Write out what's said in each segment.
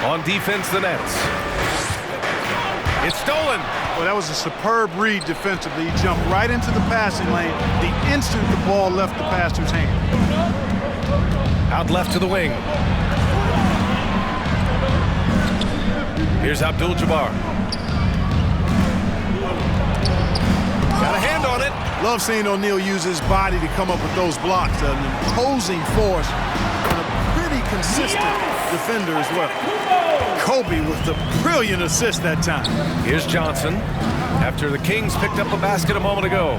On defense, the Nets. It's stolen. Well, that was a superb read defensively. He jumped right into the passing lane the instant the ball left the passer's hand. Out left to the wing. Here's Abdul-Jabbar. Got a hand on it. Love seeing O'Neal use his body to come up with those blocks. An imposing force and a pretty consistent defender as well. Kobe with the brilliant assist that time. Here's Johnson after the Kings picked up a basket a moment ago.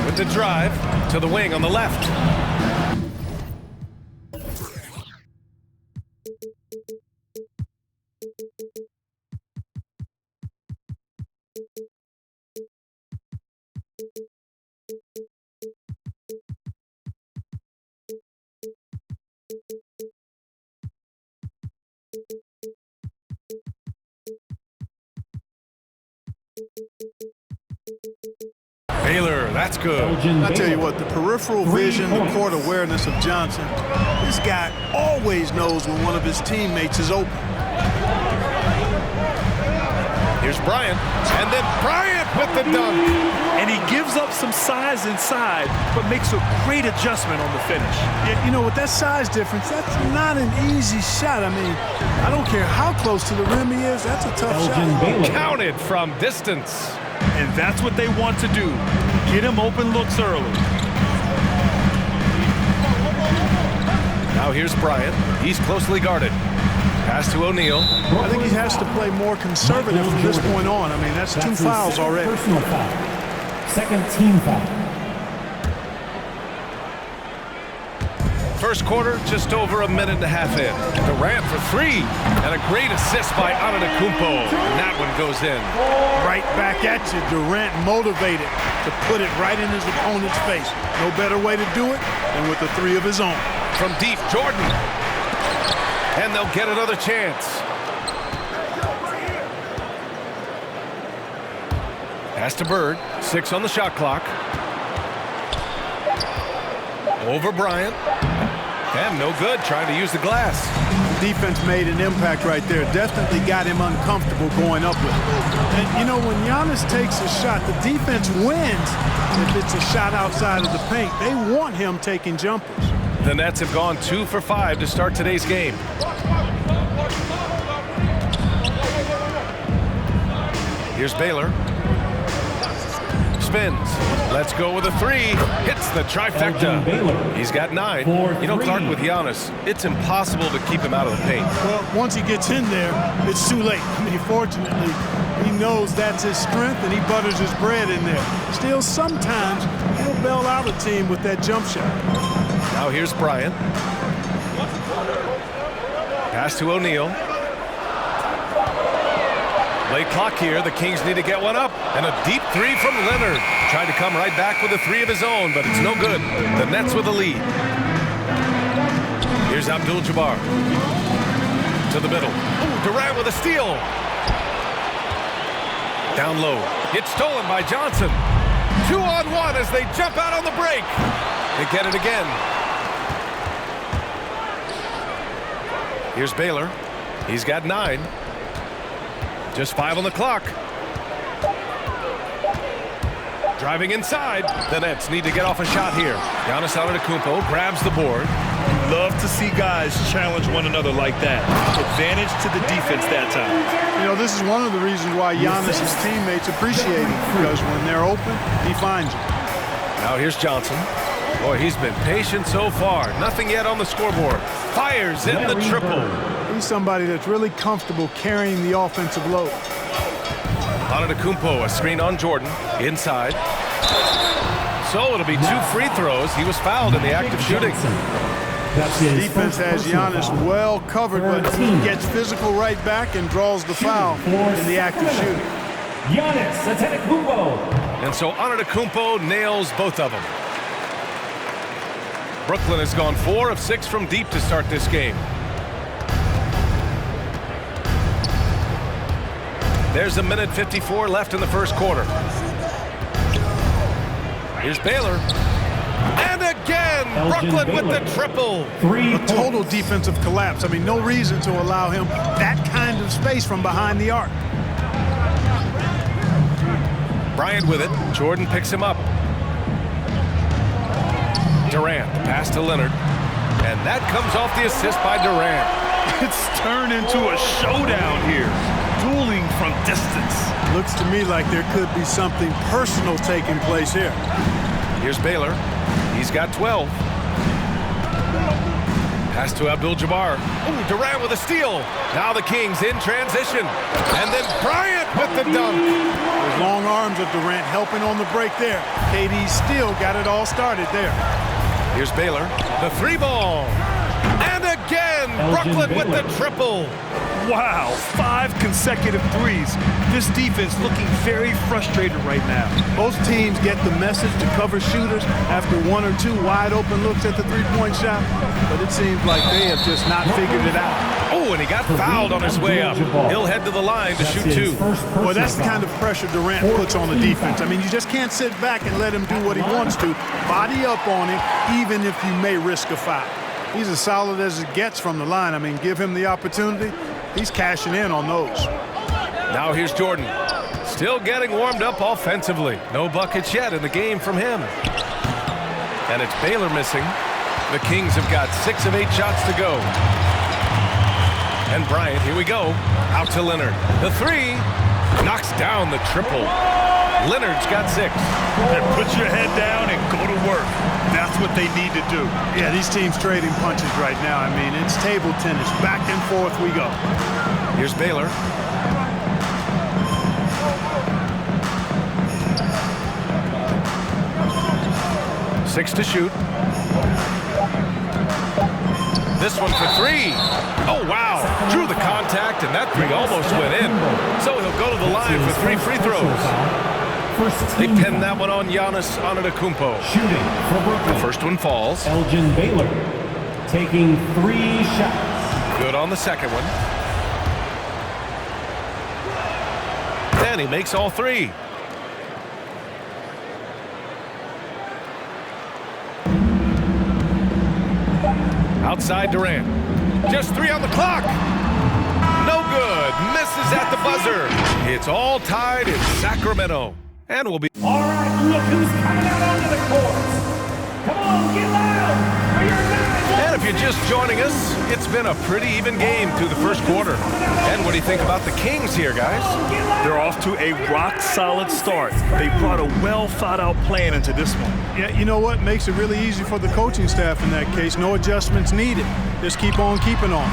With the drive to the wing on the left. Baylor, that's good. I tell you what, the peripheral vision, the court awareness of Johnson, this guy always knows when one of his teammates is open. Here's Bryant, and then Bryant with the dunk. And he gives up some size inside, but makes a great adjustment on the finish. Yeah, you know, with that size difference, that's not an easy shot. I mean, I don't care how close to the rim he is, that's a tough shot. Counted from distance. And that's what they want to do. Get him open looks early. Now here's Bryant. He's closely guarded. Pass to O'Neal. I think he has to play more conservative from this point on. I mean, that's 2 fouls already. Personal foul. Second team foul. First quarter, just over a minute and a half in. Durant for 3, and a great assist by Antetokounmpo. And that one goes in. Right back at you. Durant motivated to put it right in his opponent's face. No better way to do it than with a 3 of his own. From deep, Jordan. And they'll get another chance. Pass to Bird. 6 on the shot clock. Over Bryant. And no good, trying to use the glass. Defense made an impact right there. Definitely got him uncomfortable going up with it. And, you know, when Giannis takes a shot, the defense wins if it's a shot outside of the paint. They want him taking jumpers. The Nets have gone 2 for 5 to start today's game. Here's Baylor. Spins. Let's go with a 3. Hits the trifecta. He's got 9. You know, Clark, with Giannis, it's impossible to keep him out of the paint. Well, once he gets in there, it's too late. I mean, fortunately, he knows that's his strength, and he butters his bread in there. Still, sometimes he'll bail out a team with that jump shot. Now here's Bryant. Pass to O'Neal. Late clock here. The Kings need to get one up. And a deep 3 from Leonard. Tried to come right back with a 3 of his own, but it's no good. The Nets with the lead. Here's Abdul-Jabbar. To the middle. Ooh, Durant with a steal. Down low. It's stolen by Johnson. 2-on-1 as they jump out on the break. They get it again. Here's Baylor. He's got 9. Just 5 on the clock. Driving inside. The Nets need to get off a shot here. Giannis Antetokounmpo grabs the board. Love to see guys challenge one another like that. Advantage to the defense that time. You know, this is one of the reasons why Giannis' teammates appreciate him, because when they're open, he finds them. Now here's Johnson. Boy, he's been patient so far. Nothing yet on the scoreboard. Fires in the triple. He's somebody that's really comfortable carrying the offensive load. Antetokounmpo, a screen on Jordan. Inside. So it'll be 2 free throws. He was fouled in the act of shooting. Defense has Giannis well covered, but he gets physical right back and draws the foul in the act of shooting. Giannis Antetokounmpo. And so Antetokounmpo nails both of them. Brooklyn has gone 4 of 6 from deep to start this game. There's a minute 54 left in the first quarter. Here's Baylor. And again! again. Elgin Brooklyn with Baylor. the triple. 3 A total points. defensive collapse. I mean, no reason to allow him that kind of space from behind the arc. Bryant with it. Jordan picks him up. Durant, pass to Leonard. And that comes off the assist by Durant. It's turned into a showdown here. Dueling from distance. Looks to me like there could be something personal taking place here. Here's Baylor. He's got 12. Pass to Abdul-Jabbar. Oh, Durant with a steal. Now the Kings in transition. And then Bryant with the dunk. Those long arms of Durant helping on the break there. KD still got it all started there. Here's Baylor. The three ball. And again, Elgin Brooklyn with Baylor. the triple. Wow, 5 consecutive threes. This defense looking very frustrated right now. Most teams get the message to cover shooters after 1 or 2 wide open looks at the three-point shot, but it seems like they have just not figured it out. Oh, and he got fouled on his way up. He'll head to the line to That's shoot his 2. first personal Well, that's the foul. kind of pressure Durant puts on the defense. I mean, you just can't sit back and let him do what he wants to. Body up on him, even if you may risk a foul. He's as solid as it gets from the line. I mean, give him the opportunity. He's cashing in on those. Now here's Jordan. Still getting warmed up offensively. No buckets yet in the game from him. And it's Baylor missing. The Kings have got 6 of 8 shots to go. And Bryant, here we go. Out to Leonard. The three knocks down the triple. Leonard's got 6. And put your head down and go to work. That's what they need to do. Yeah, these teams trading punches right now. I mean, it's table tennis. Back and forth we go. Here's Baylor. Six to shoot. This one for 3. Oh, wow. Drew the contact, and that 3 almost went in. So he'll go to the line for 3 free throws. First They team pinned foul. that one on Giannis Antetokounmpo. Shooting for Brooklyn. First one falls. Elgin Baylor taking 3 shots. Good on the second one. And he makes all 3. Outside Durant. Just 3 on the clock. No good. Misses at the buzzer. It's all tied in Sacramento. And we'll be... All right, look who's coming out onto the court. Come on, get loud for your And if you're just joining us, it's been a pretty even game through the first quarter. And what do you think about the Kings here, guys? They're off to a rock-solid start. They brought a well-thought-out plan into this one. Yeah, you know what? Makes it really easy for the coaching staff in that case. No adjustments needed. Just keep on keeping on.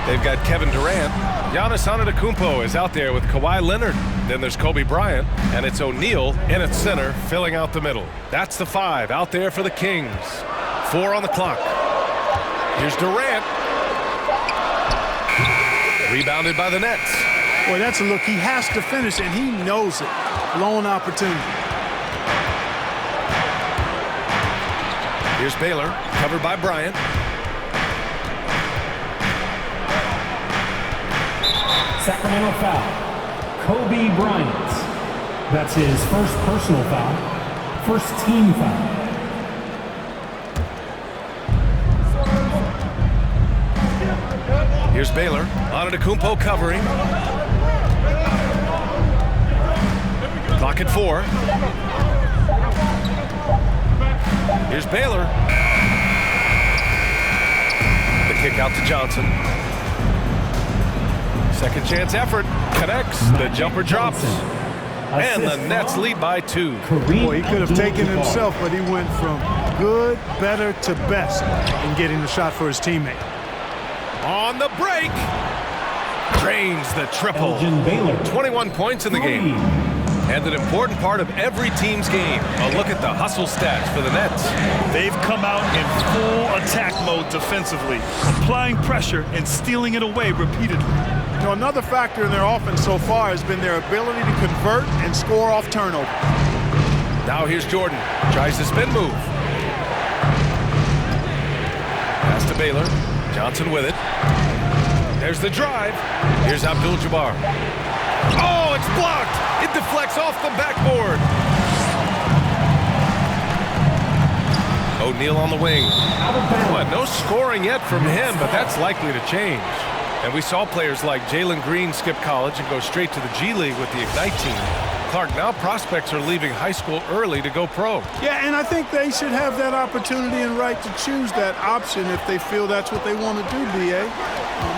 They've got Kevin Durant. Giannis Antetokounmpo is out there with Kawhi Leonard. Then there's Kobe Bryant, and it's O'Neal in at center, filling out the middle. That's the 5 out there for the Kings. 4 on the clock. Here's Durant. Rebounded by the Nets. Boy, that's a look. He has to finish, and he knows it. Blown opportunity. Here's Baylor, covered by Bryant. Sacramento foul. Kobe Bryant. That's his first personal foul. First team foul. Here's Baylor. Antetokounmpo covering. Clock at 4. Here's Baylor. The kick out to Johnson. Second chance effort. Connects. The jumper drops. And the Nets lead by 2. Boy, he could have taken himself, but he went from good, better to best in getting the shot for his teammate. On the break. Drains the triple. Elgin Baylor. 21 points in the game. And an important part of every team's game. A look at the hustle stats for the Nets. They've come out in full attack mode defensively, applying pressure and stealing it away repeatedly. You know, another factor in their offense so far has been their ability to convert and score off turnover. Now here's Jordan. Tries the spin move. Pass to Baylor. Johnson with it. There's the drive. Here's Abdul-Jabbar. Oh, it's blocked. It deflects off the backboard. O'Neal on the wing. Out of bounds. Well, no scoring yet from him, but that's likely to change. And we saw players like Jalen Green skip college and go straight to the G League with the Ignite team. Clark, now prospects are leaving high school early to go pro. Yeah, and I think they should have that opportunity and right to choose that option if they feel that's what they want to do, B.A.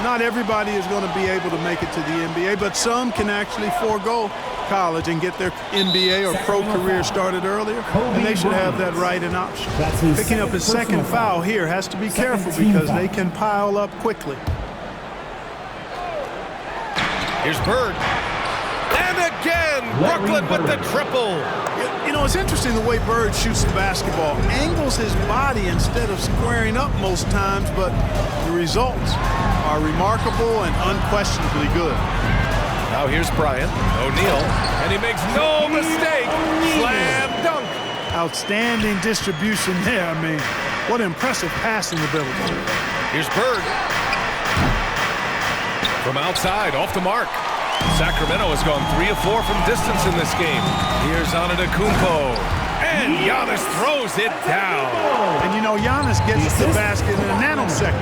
Not everybody is going to be able to make it to the NBA, but some can actually forego college and get their NBA or pro career started earlier, and they should have that right and option. Picking up his second foul here, has to be careful because they can pile up quickly. Here's Bird. And again, Brooklyn with the triple. You know, it's interesting the way Bird shoots the basketball. Angles his body instead of squaring up most times, but the results are remarkable and unquestionably good. Now here's Bryant. O'Neal. And he makes no mistake. Slam dunk. Outstanding distribution there. I mean, what impressive passing ability. Here's Bird. From outside, off the mark. Sacramento has gone 3 of 4 from distance in this game. Here's Antetokounmpo. And Giannis throws it down. And you know, Giannis gets the basket in a nanosecond.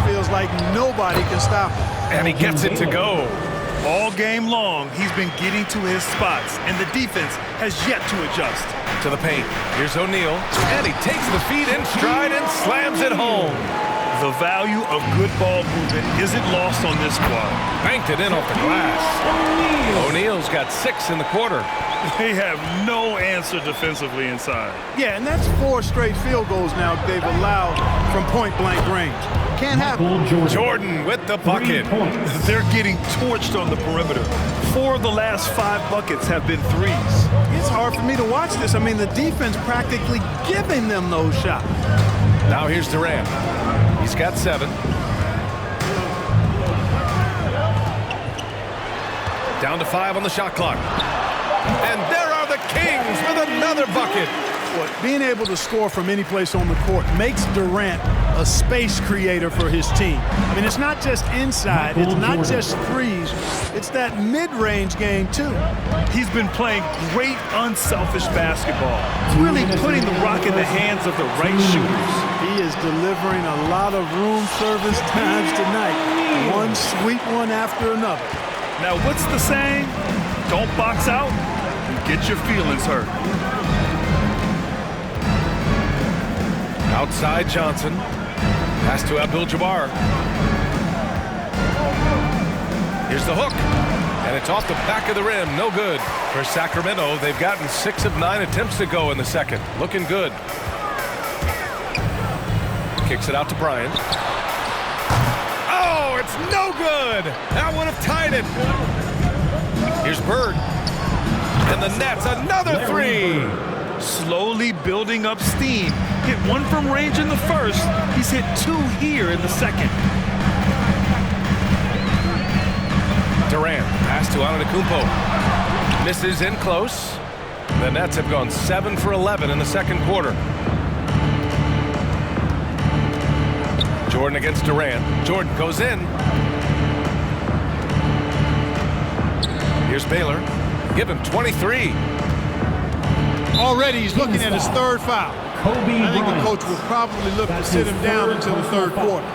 Feels like nobody can stop him. And he gets it to go. All game long, he's been getting to his spots, and the defense has yet to adjust. To the paint. Here's O'Neal. And he takes the feed in stride and slams it home. The value of good ball movement isn't lost on this squad. Banked it in off the glass. O'Neal's got 6 in the quarter. They have no answer defensively inside. Yeah, and that's 4 straight field goals now they've allowed from point-blank range. Can't happen. Jordan with the bucket. They're getting torched on the perimeter. 4 of the last 5 buckets have been threes. It's hard for me to watch this. I mean, the defense practically giving them those shots. Now here's Durant. He's got 7. Down to 5 on the shot clock. And there are the Kings with another bucket. Being able to score from any place on the court makes Durant a space creator for his team. I mean, it's not just inside, it's not just threes, it's that mid-range game too. He's been playing great unselfish basketball, really putting the rock in the hands of the right shooters. He is delivering a lot of room service times tonight. One sweet one after another. Now, what's the saying? Don't box out and get your feelings hurt. Outside Johnson. Pass to Abdul-Jabbar. Here's the hook. And it's off the back of the rim. No good. For Sacramento, they've gotten 6 of 9 attempts to go in the second. Looking good. Kicks it out to Bryant. Oh, it's no good. That would have tied it. Here's Bird. And the Nets, another 3. Slowly building up steam. Hit 1 from range in the first. He's hit 2 here in the second. Durant, pass to Antetokounmpo. Misses in close. The Nets have gone 7 for 11 in the second quarter. Jordan against Durant. Jordan goes in. Here's Baylor. Give him 23. Already he's looking at his 3rd foul. I think the coach will probably look to sit him down until the 3rd quarter.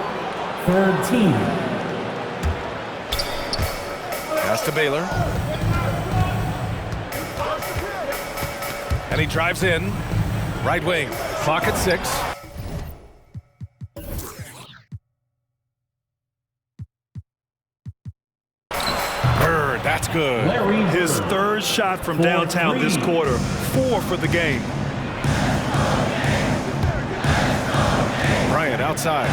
3rd team. Pass to Baylor. And he drives in. Right wing. Clock at 6. Bird, that's good. His 3rd shot from downtown this quarter. 4 for the game. Bryant outside.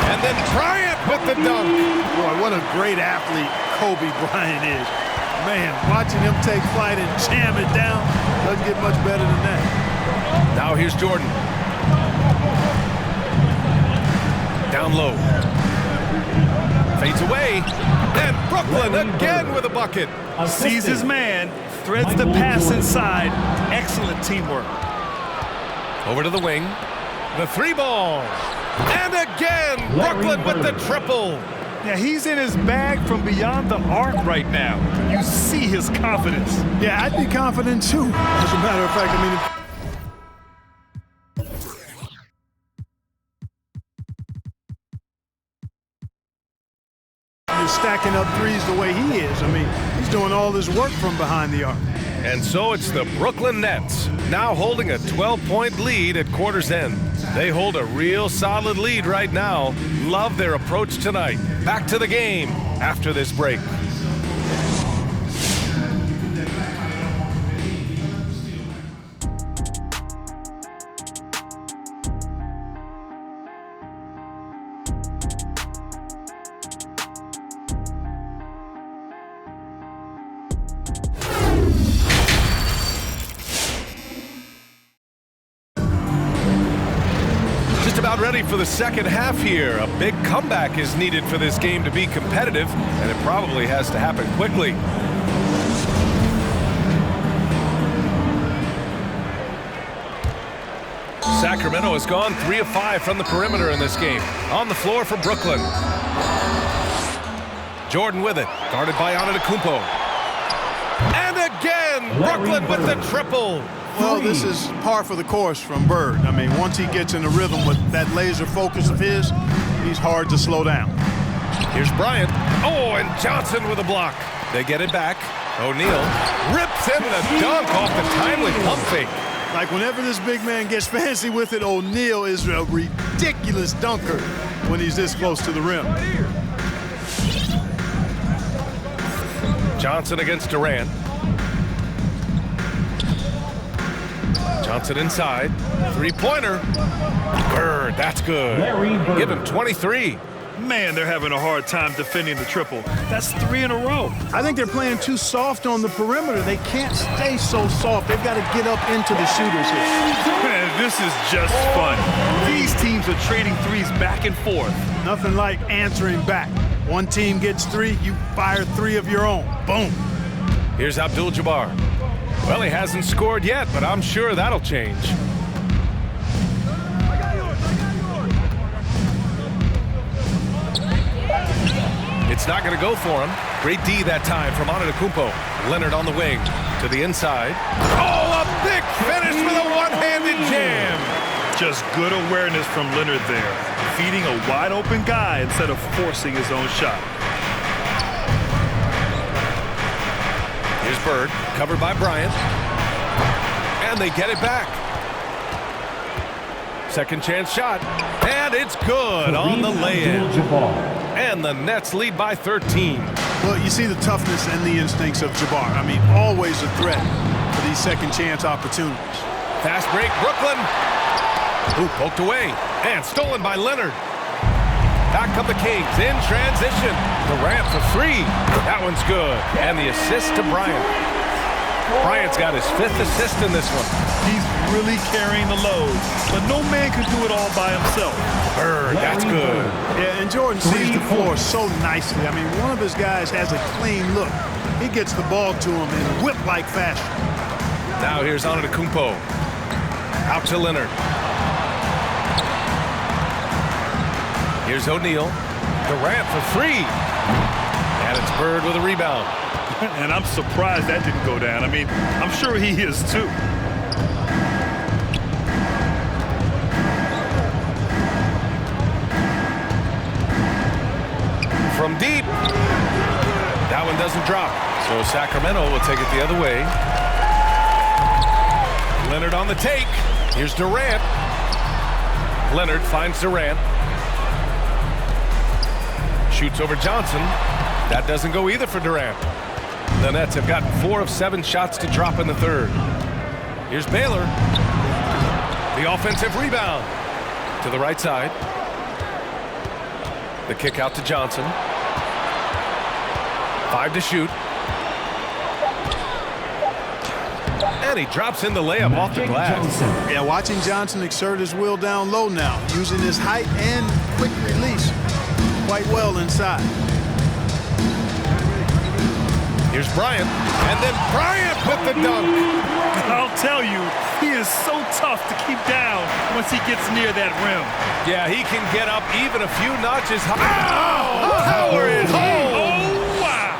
And then Bryant with the dunk. Boy, what a great athlete Kobe Bryant is. Man, watching him take flight and jam it down doesn't get much better than that. Now here's Jordan. Down low. Fades away. And Brooklyn again with a bucket. Sees his man, threads the pass inside. Excellent teamwork. Over to the wing. The 3 ball. And again, Brooklyn with the triple. Yeah, he's in his bag from beyond the arc right now. You see his confidence. Yeah, I'd be confident too. As a matter of fact, I mean, you're stacking up threes the way he is. I mean, he's doing all his work from behind the arc. And so it's the Brooklyn Nets, now holding a 12-point lead at quarter's end. They hold a real solid lead right now. Love their approach tonight. Back to the game after this break. About ready for the second half here. A big comeback is needed for this game to be competitive, and it probably has to happen quickly. Sacramento has gone 3 of 5 from the perimeter in this game. On the floor for Brooklyn. Jordan with it, guarded by Antetokounmpo. And again, Brooklyn with the triple. Well, this is par for the course from Bird. I mean, once he gets in the rhythm with that laser focus of his, he's hard to slow down. Here's Bryant. Oh, and Johnson with a block. They get it back. O'Neal rips in the dunk off the timely pump fake. Like whenever this big man gets fancy with it, O'Neal is a ridiculous dunker when he's this close to the rim. Johnson against Durant. Johnson inside. Three-pointer. Bird, that's good. Give him 23. Man, they're having a hard time defending the triple. That's 3 in a row. I think they're playing too soft on the perimeter. They can't stay so soft. They've got to get up into the shooters here. Man, this is just fun. These teams are trading threes back and forth. Nothing like answering back. One team gets 3, you fire 3 of your own. Boom. Here's Abdul-Jabbar. Well, he hasn't scored yet, but I'm sure that'll change. It's not going to go for him. Great D that time from Antetokounmpo. Leonard on the wing to the inside. Oh, a big finish with a one-handed jam. Just good awareness from Leonard there. Feeding a wide-open guy instead of forcing his own shot. Here's Bird, covered by Bryant. And they get it back. Second chance shot. And it's good on the lay-in. And the Nets lead by 13. Well, you see the toughness and the instincts of Jabbar. I mean, always a threat for these second chance opportunities. Fast break, Brooklyn. Ooh, poked away. And stolen by Leonard. Back come the Kings in transition. Durant for 3. That one's good. And the assist to Bryant. Bryant's got his 5th assist in this one. He's really carrying the load, but no man can do it all by himself. Bird, that's good. Yeah, and Jordan sees the floor so nicely. I mean, one of his guys has a clean look. He gets the ball to him in whip-like fashion. Now here's Antetokounmpo. Out to Leonard. Here's O'Neal. Durant for 3. And it's Bird with a rebound. And I'm surprised that didn't go down. I mean, I'm sure he is too. From deep. That one doesn't drop. So Sacramento will take it the other way. Leonard on the take. Here's Durant. Leonard finds Durant. Shoots over Johnson. That doesn't go either for Durant. The Nets have gotten 4 of 7 shots to drop in the third. Here's Baylor. The offensive rebound. To the right side. The kick out to Johnson. 5 to shoot. And he drops in the layup off the glass. Yeah, watching Johnson exert his will down low now, using his height and quick release quite well inside. Here's Bryant, and then Bryant with the dunk. I'll tell you, he is so tough to keep down once he gets near that rim. Yeah, he can get up even a few notches high. Power is home. Oh, wow.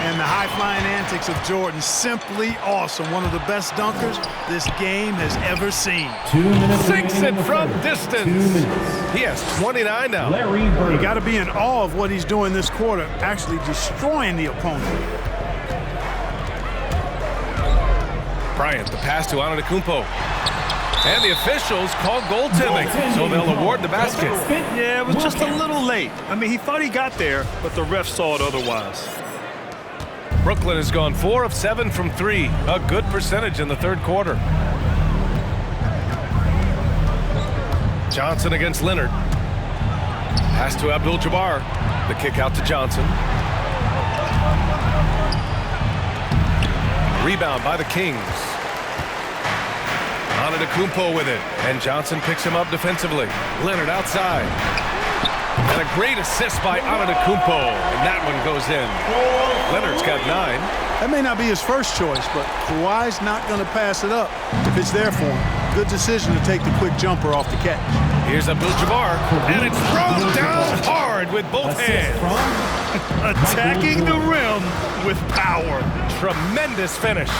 And the high-flying antics of Jordan, simply awesome. One of the best dunkers this game has ever seen. 2 minutes Sinks remaining in it the from third. distance. 2 minutes. He has 29 now. Larry Bird. You got to be in awe of what he's doing this quarter, actually destroying the opponent. Bryant, the pass to Antetokounmpo. And the officials call goaltending, so they'll award the basket. Yeah, it was just a little late. I mean, he thought he got there, but the ref saw it otherwise. Brooklyn has gone 4 of 7 from 3, a good percentage in the third quarter. Johnson against Leonard. Pass to Abdul-Jabbar. The kick out to Johnson. Rebound by the Kings. Antetokounmpo with it, and Johnson picks him up defensively. Leonard outside. And a great assist by Antetokounmpo, and that one goes in. Leonard's got 9. That may not be his first choice, but Kawhi's not going to pass it up if it's there for him. Good decision to take the quick jumper off the catch. Here's Abdul-Jabbar, and it's thrown down hard with both hands. Attacking the rim with power. Tremendous finish.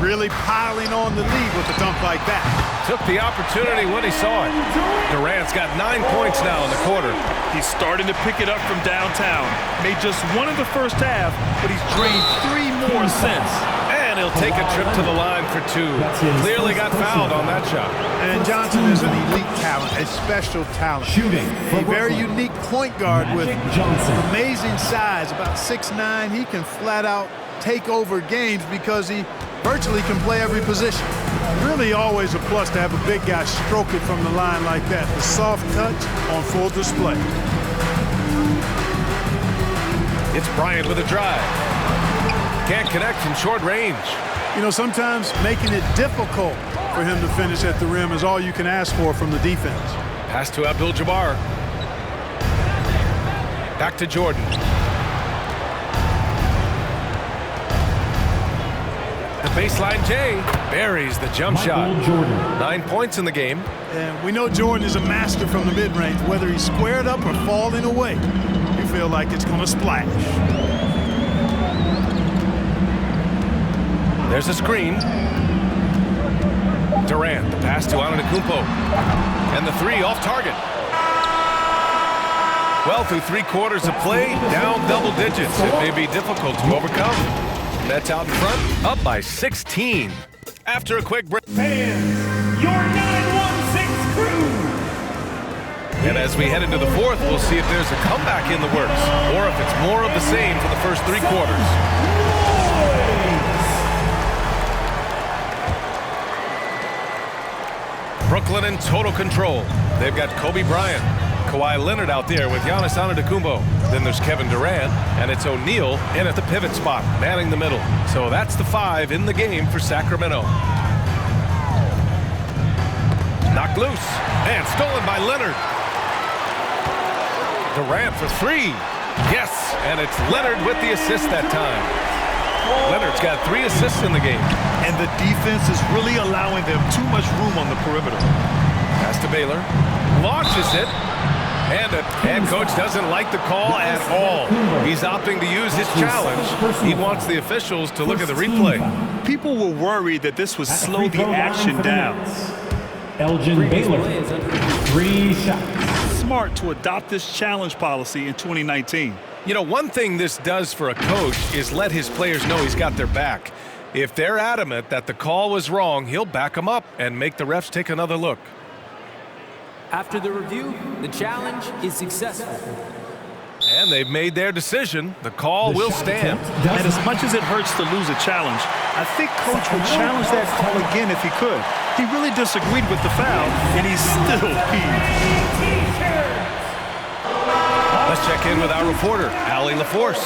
Really piling on the lead with a dunk like that. Took the opportunity when he saw it. Durant's got 9 points now in the quarter. He's starting to pick it up from downtown. Made just 1 in the first half, but he's drained 3 more since. And he'll take a trip to the line for 2. Clearly got fouled on that shot. And Johnson is an elite talent, a special talent. Shooting. A very unique point guard with Johnson. amazing size, about 6'9". He can flat out take over games because he virtually can play every position. Really always a plus to have a big guy stroke it from the line like that. The soft touch on full display. It's Bryant with a drive. Can't connect from short range. You know, sometimes making it difficult for him to finish at the rim is all you can ask for from the defense. Pass to Abdul-Jabbar. Back to Jordan. The baseline J buries the jump shot. Jordan. 9 points in the game. And we know Jordan is a master from the mid-range, whether he's squared up or falling away. You feel like it's going to splash. There's a screen. Durant, the pass to Antetokounmpo. And the 3 off target. Well, through 3 quarters of play, down double digits. It may be difficult to overcome. Nets out in front, up by 16. After a quick break. Fans, your 916 crew. And as we head into the fourth, we'll see if there's a comeback in the works, or if it's more of the same for the first 3 quarters. Brooklyn in total control. They've got Kobe Bryant, Kawhi Leonard out there with Giannis Antetokounmpo. Then there's Kevin Durant, and it's O'Neal in at the pivot spot, manning the middle. So that's the 5 in the game for Sacramento. Knocked loose, and stolen by Leonard. Durant for 3. Yes, and it's Leonard with the assist that time. Leonard's got 3 assists in the game. And the defense is really allowing them too much room on the perimeter. Pass to Baylor. Launches it. And the head coach doesn't like the call at all. He's opting to use his challenge. He wants the officials to look at the replay. People were worried that this would slow the action down. Elgin Baylor, 3 shots. Smart to adopt this challenge policy in 2019. You know, one thing this does for a coach is let his players know he's got their back. If they're adamant that the call was wrong, he'll back them up and make the refs take another look. After the review, the challenge is successful. And they've made their decision. The call will stand. And as much as it hurts to lose a challenge, I think Coach would challenge that call again if he could. He really disagreed with the foul, and he's still peeved. Let's check in with our reporter, Allie LaForce.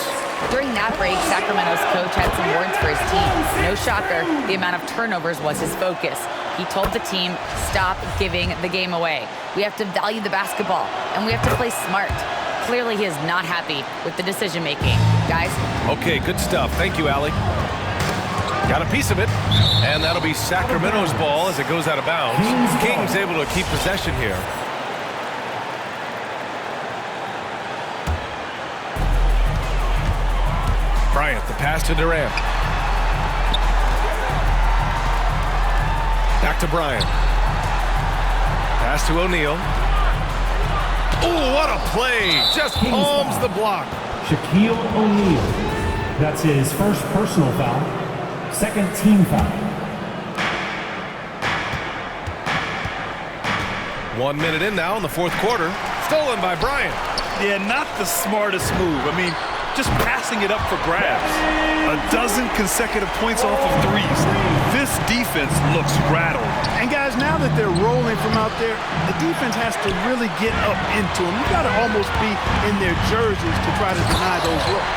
During that break, Sacramento's coach had some words for his team. No shocker, the amount of turnovers was his focus. He told the team, stop giving the game away. We have to value the basketball, and we have to play smart. Clearly, he is not happy with the decision-making. Guys? Okay, good stuff. Thank you, Allie. Got a piece of it, and that'll be Sacramento's ball as it goes out of bounds. Kings able to keep possession here. Bryant, the pass to Durant. Back to Bryant. Pass to O'Neal. Oh, what a play! Just palms the block. Shaquille O'Neal. That's his first personal foul. Second team foul. 1 minute in now in the fourth quarter. Stolen by Bryant. Yeah, not the smartest move. I mean, just passing it up for grabs. A dozen consecutive points off of threes. This defense looks rattled. And guys, now that they're rolling from out there, the defense has to really get up into them. You got to almost be in their jerseys to try to deny those looks.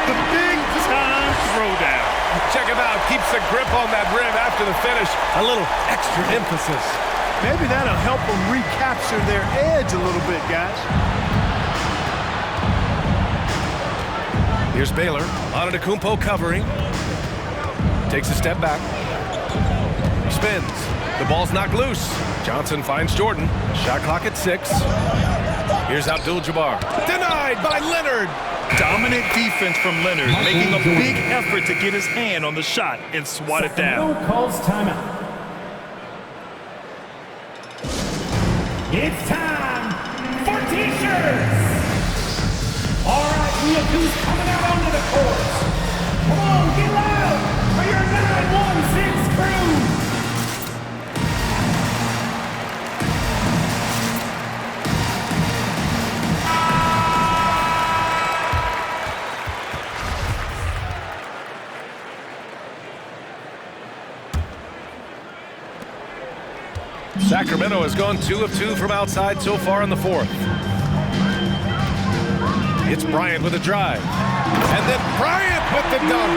The big time throwdown. Check him out. Keeps the grip on that rim after the finish. A little extra emphasis. Maybe that'll help them recapture their edge a little bit, guys. Here's Baylor. Antetokounmpo covering. Takes a step back. Spins. The ball's knocked loose. Johnson finds Jordan. Shot clock at 6. Here's Abdul-Jabbar. Denied by Leonard. Dominant defense from Leonard, making a big effort to get his hand on the shot and swat it down. Sacramento calls timeout. It's time for T-shirts. All right, we have who's coming out onto the court. Come on, get loud for your 916 crew. Sacramento has gone 2 of 2 from outside so far in the fourth. It's Bryant with a drive. And then Bryant with the dunk.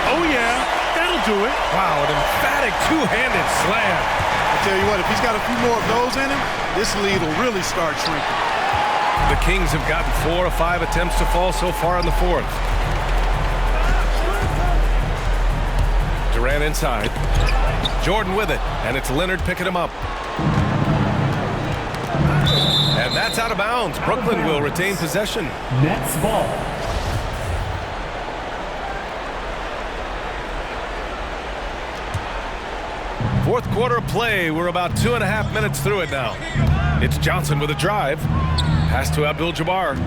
Oh, yeah, that'll do it. Wow, an emphatic two-handed slam. I tell you what, if he's got a few more of those in him, this lead will really start shrinking. The Kings have gotten 4 of 5 attempts to fall so far in the fourth. Durant inside. Jordan with it, and it's Leonard picking him up. And that's out of bounds. Brooklyn will retain possession. Nets ball. Fourth quarter of play. We're about 2.5 minutes through it now. It's Johnson with a drive. Pass to Abdul-Jabbar.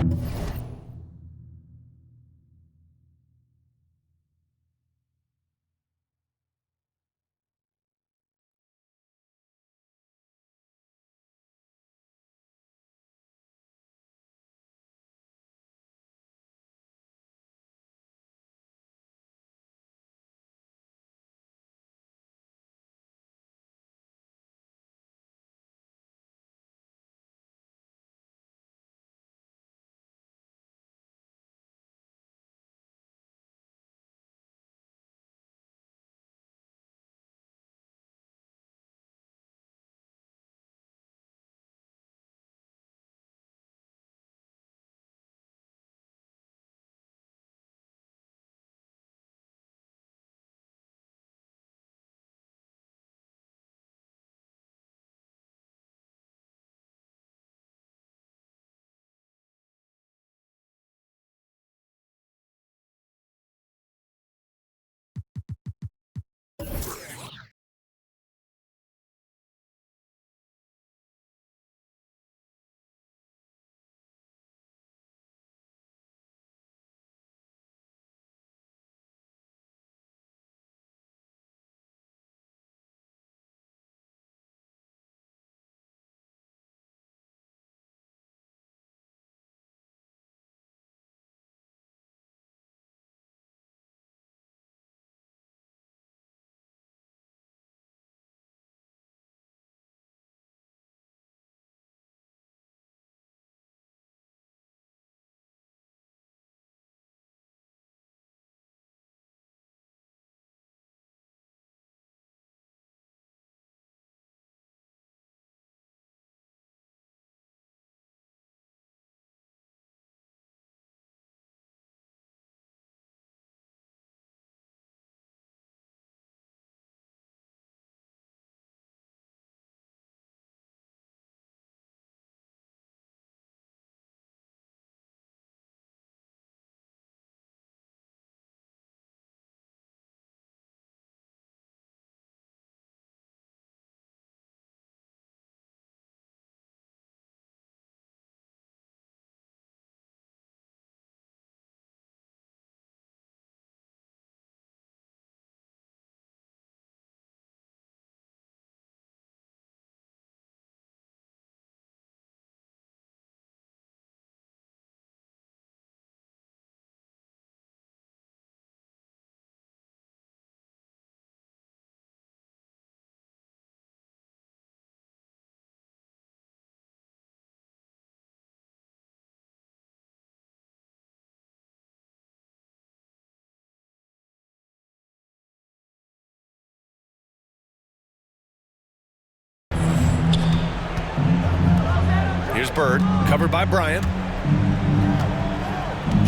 Bird, covered by Bryant.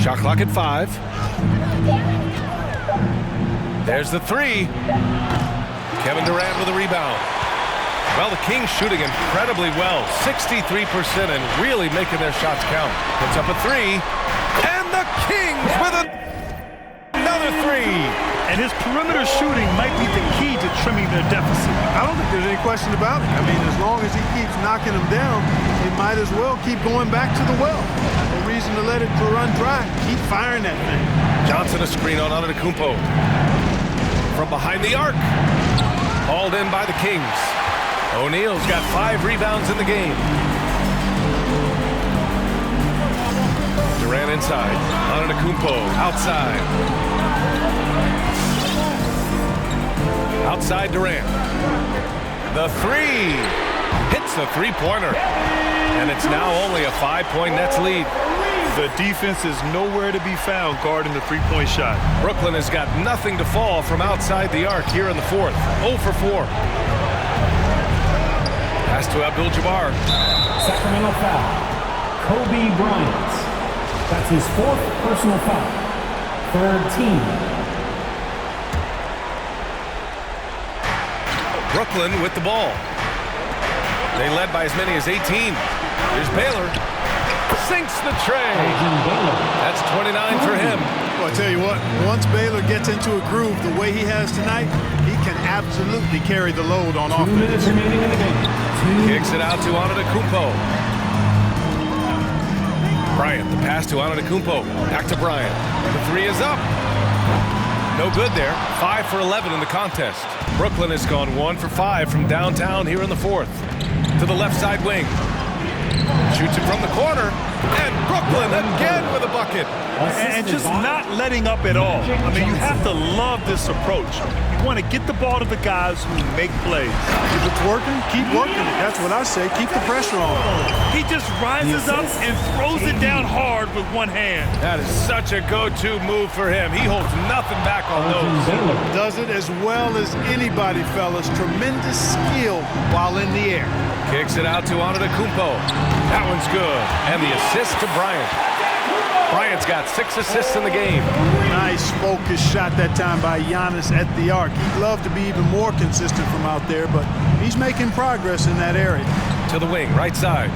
Shot clock at 5. There's the 3. Kevin Durant with a rebound. Well, the Kings shooting incredibly well, 63%, and really making their shots count. Puts up a 3, and the Kings with another 3. And his perimeter shooting might be the key to trimming their deficit. I don't think there's any question about it. I mean, as long as he keeps knocking them down, he might as well keep going back to the well. No reason to let it run dry. Keep firing that thing. Johnson a screen on Antetokounmpo. From behind the arc. Hauled in by the Kings. O'Neal's got 5 rebounds in the game. Durant inside. Antetokounmpo outside. Outside Durant. The 3. Hits the three-pointer. And it's now only a 5-point Nets lead. The defense is nowhere to be found guarding the three-point shot. Brooklyn has got nothing to fall from outside the arc here in the 4th. 0 for 4. Pass to Abdul-Jabbar. Sacramento foul. Kobe Bryant. That's his 4th personal foul. 3rd team. Brooklyn with the ball. They led by as many as 18. Here's Baylor. Sinks the tray. That's 29 for him. Well, I tell you what, once Baylor gets into a groove the way he has tonight, he can absolutely carry the load on 2 offense. minutes remaining in the game. Kicks it out to Antetokounmpo. Bryant, the pass to Antetokounmpo. Back to Bryant. The 3 is up. No good there. 5 for 11 in the contest. Brooklyn has gone 1 for 5 from downtown here in the 4th. To the left side wing. Shoots it from the corner. And Brooklyn again with a bucket. And just not letting up at all. I mean, you have to love this approach. You want to get the ball to the guys who make plays. If it's working, keep working it. That's what I say. Keep the pressure on. He just rises up and throws it down hard with one hand. That is such a go-to move for him. He holds nothing back on those. Does it as well as anybody, fellas. Tremendous skill while in the air. Kicks it out to Antetokounmpo. That one's good. And the assist to Bryant. Bryant's got 6 assists in the game. Nice focused shot that time by Giannis at the arc. He'd love to be even more consistent from out there, but he's making progress in that area. To the wing, right side.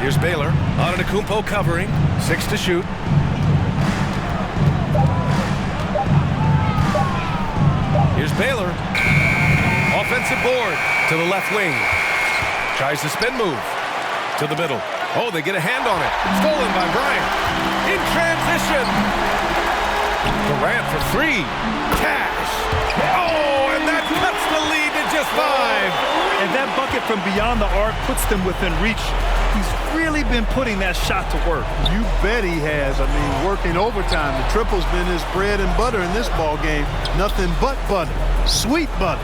Here's Baylor. Antetokounmpo covering. 6 to shoot. Here's Baylor. Offensive board to the left wing. Tries the spin move. To the middle. Oh, they get a hand on it. Stolen by Bryant. In transition. Durant for 3. Cash. Oh, and that cuts the lead to just 5. And that bucket from beyond the arc puts them within reach. He's really been putting that shot to work. You bet he has. I mean, working overtime. The triple's been his bread and butter in this ball game. Nothing but butter. Sweet butter.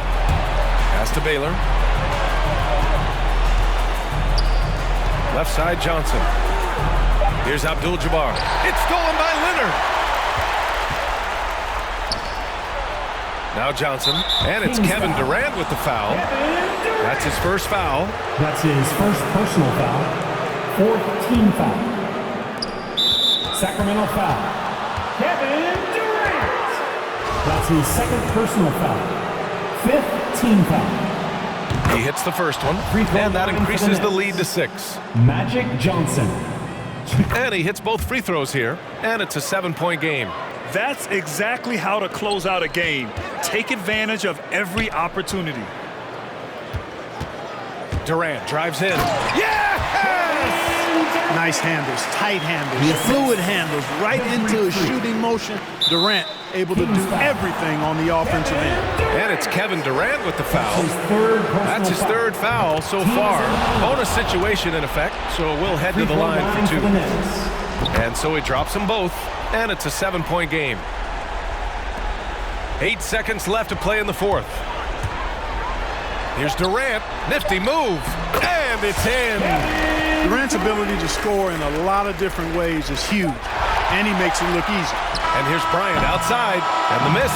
Pass to Baylor. Left side, Johnson. Here's Abdul-Jabbar. It's stolen by Leonard. Now Johnson. And it's Kevin Durant with the foul. That's his first foul. That's his 1st personal foul. 4th team foul. Sacramento foul. Kevin Durant. That's his 2nd personal foul. 5th team foul. He hits the first one, and that increases the lead to 6. Magic Johnson. And he hits both free throws here, and it's a 7-point game. That's exactly how to close out a game. Take advantage of every opportunity. Durant drives in. Yes! Nice handles, tight handles, fluid handles, right into a shooting motion. Durant able to do everything on the offensive end. And it's Kevin Durant with the foul. That's his 3rd foul so far. Bonus situation in effect, so we'll head to the line for 2. And so he drops them both, and it's a 7-point game. 8 seconds left to play in the 4th. Here's Durant, nifty move, and it's in. Durant's ability to score in a lot of different ways is huge, and he makes it look easy. And here's Bryant outside, and the miss.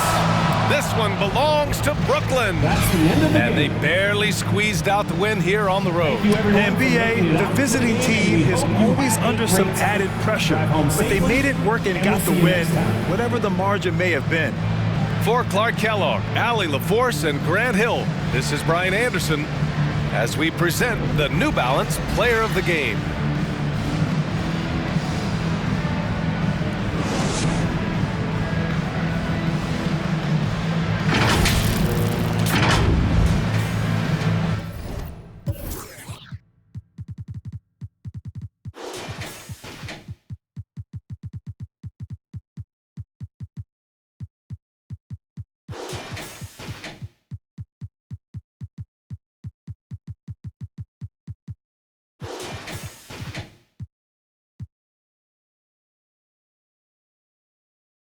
This one belongs to Brooklyn. And they barely squeezed out the win here on the road. And B.A., the visiting team is always under some added pressure, but they made it work and got the win, whatever the margin may have been. For Clark Kellogg, Allie LaForce, and Grant Hill, this is Brian Anderson as we present the New Balance Player of the Game.